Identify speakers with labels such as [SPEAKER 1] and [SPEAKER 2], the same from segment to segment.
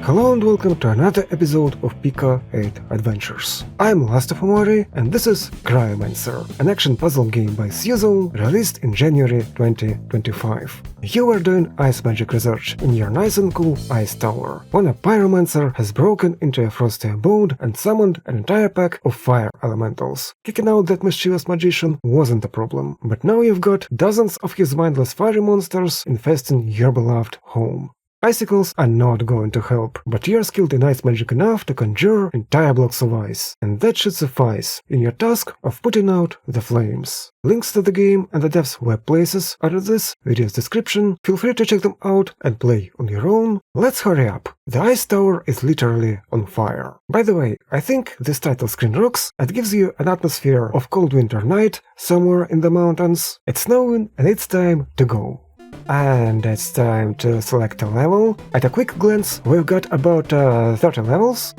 [SPEAKER 1] Hello and welcome to another episode of Pico-8 Adventures. I'm LastofAvari and this is Cryomancer, an action puzzle game by suezou released in January 2025. You are doing ice magic research in your nice and cool ice tower, when a pyromancer has broken into a frosty abode and summoned an entire pack of fire elementals. Kicking out that mischievous magician wasn't a problem, but now you've got dozens of his mindless fiery monsters infesting your beloved home. Icicles are not going to help, but you're skilled in ice magic enough to conjure entire blocks of ice, and that should suffice in your task of putting out the flames. Links to the game and the devs' web places are in this video's description, feel free to check them out and play on your own. Let's hurry up, the ice tower is literally on fire. By the way, I think this title screen rocks, it gives you an atmosphere of cold winter night somewhere in the mountains. It's snowing and it's time to go. And it's time to select a level. At a quick glance, we've got about 30 levels,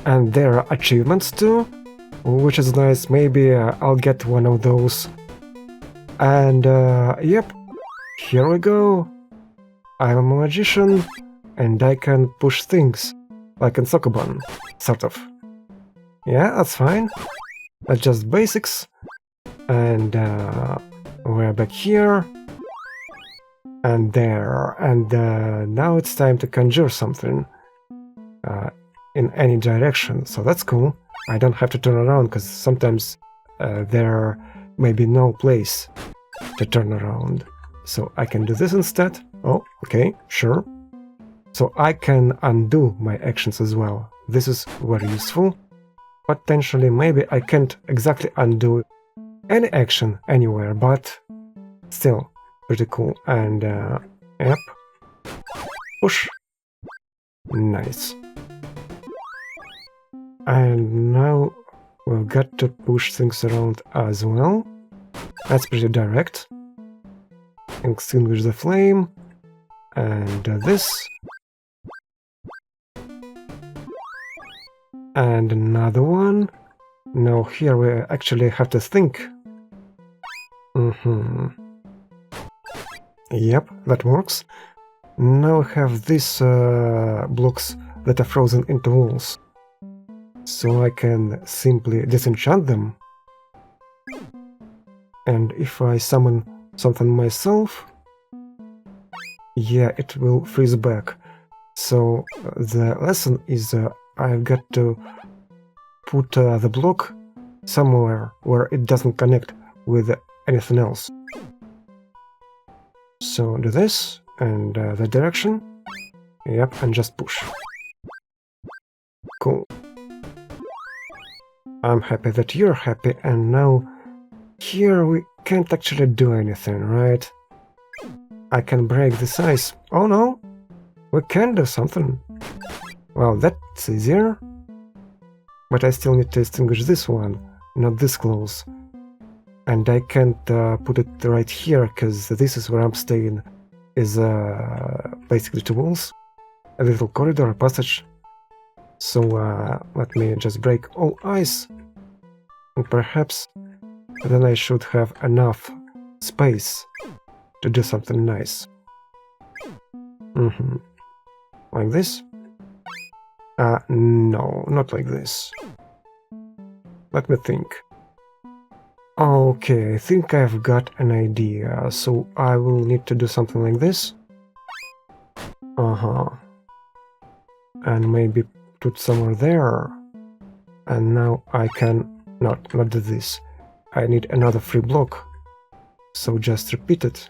[SPEAKER 1] and there are achievements too, which is nice. Maybe I'll get one of those. And yep, here we go. I'm a magician, and I can push things, like in Sokoban, sort of. Yeah, that's fine. That's just basics. And we're back here. And there, and now it's time to conjure something in any direction, so that's cool. I don't have to turn around, because sometimes there may be no place to turn around. So I can do this instead. Oh, okay, sure. So I can undo my actions as well. This is very useful. Potentially, maybe I can't exactly undo any action anywhere, but still. Pretty cool. And yep, push, nice. And now we've got to push things around as well. That's pretty direct. Extinguish the flame, and this, and another one. Now here we actually have to think. Yep, that works. Now we have these blocks that are frozen into walls. So I can simply disenchant them. And if I summon something myself, yeah, it will freeze back. So the lesson is I've got to put the block somewhere where it doesn't connect with anything else. So do this, and the direction. Yep, and just push. Cool. I'm happy that you're happy, and now here we can't actually do anything, right? I can break this ice. Oh no! We can do something. Well, that's easier. But I still need to extinguish this one, not this close. And I can't put it right here, because this is where I'm staying, is basically two walls, a little corridor, a passage. So let me just break all ice, and perhaps then I should have enough space to do something nice. Like this? No, not like this. Let me think. Okay, I think I've got an idea, so I will need to do something like this. And maybe put somewhere there. And now I can not do this. I need another free block. So just repeat it.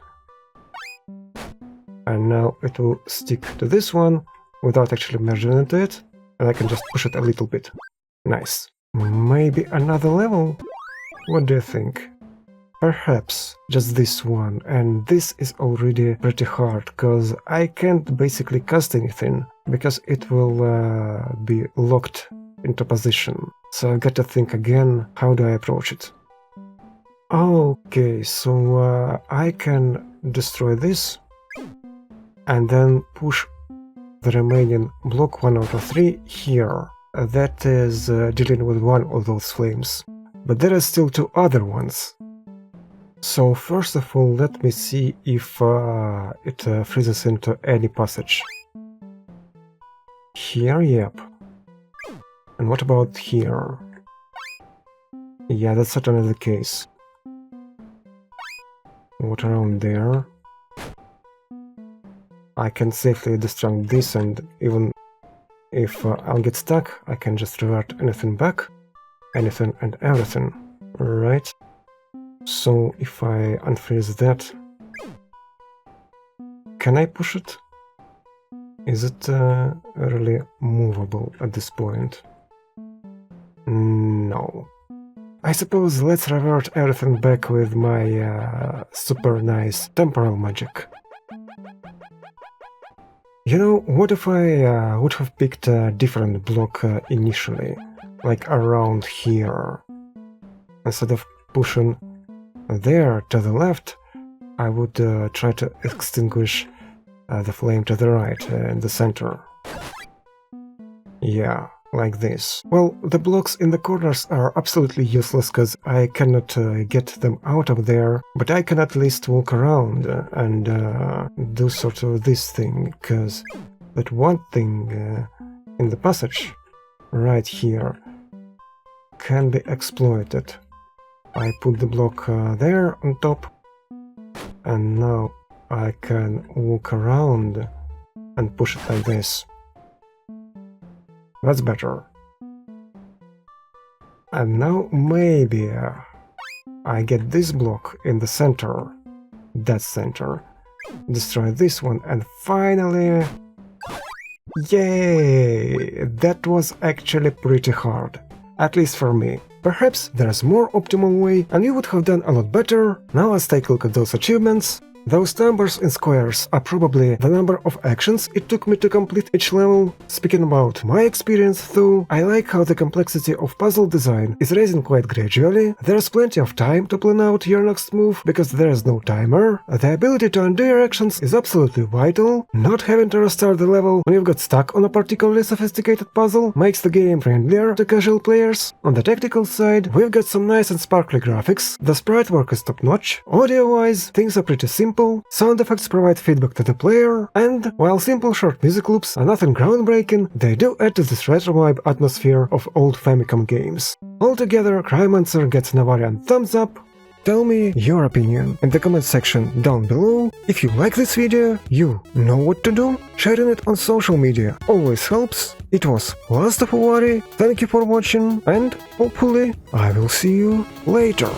[SPEAKER 1] And now it will stick to this one without actually merging into it. And I can just push it a little bit. Nice. Maybe another level? What do you think? Perhaps just this one, and this is already pretty hard, because I can't basically cast anything, because it will be locked into position. So I got to think again, how do I approach it? Okay, so I can destroy this, and then push the remaining block 1 out of 3 here. That is dealing with one of those flames. But there are still 2 other ones. So first of all, let me see if it freezes into any passage. Here, yep. And what about here? Yeah, that's certainly the case. What around there? I can safely destruct this, and even if I'll get stuck, I can just revert anything back. Anything and everything. Right? So if I unfreeze that... Can I push it? Is it really movable at this point? No. I suppose let's revert everything back with my super nice temporal magic. You know, what if I would have picked a different block initially? Like around here. Instead of pushing there to the left, I would try to extinguish the flame to the right, in the center. Yeah, like this. Well, the blocks in the corners are absolutely useless because I cannot get them out of there, but I can at least walk around and do sort of this thing, because that one thing in the passage, right here, can be exploited. I put the block there on top, and now I can walk around and push it like this. That's better. And now maybe I get this block in the center, that center, destroy this one, and finally... Yay! That was actually pretty hard, at least for me. Perhaps there's more optimal way, and you would have done a lot better. Now let's take a look at those achievements. Those numbers in squares are probably the number of actions it took me to complete each level. Speaking about my experience though, I like how the complexity of puzzle design is rising quite gradually. There's plenty of time to plan out your next move, because there is no timer. The ability to undo your actions is absolutely vital. Not having to restart the level when you've got stuck on a particularly sophisticated puzzle makes the game friendlier to casual players. On the technical side, we've got some nice and sparkly graphics, the sprite work is top-notch, audio-wise, things are pretty simple. Sound effects provide feedback to the player, and while simple short music loops are nothing groundbreaking, they do add to this retro vibe atmosphere of old Famicom games. Altogether, Cryomancer gets an Avarian thumbs up. Tell me your opinion in the comment section down below. If you like this video, you know what to do. Sharing it on social media always helps. It was LastofAvari, thank you for watching, and hopefully I will see you later.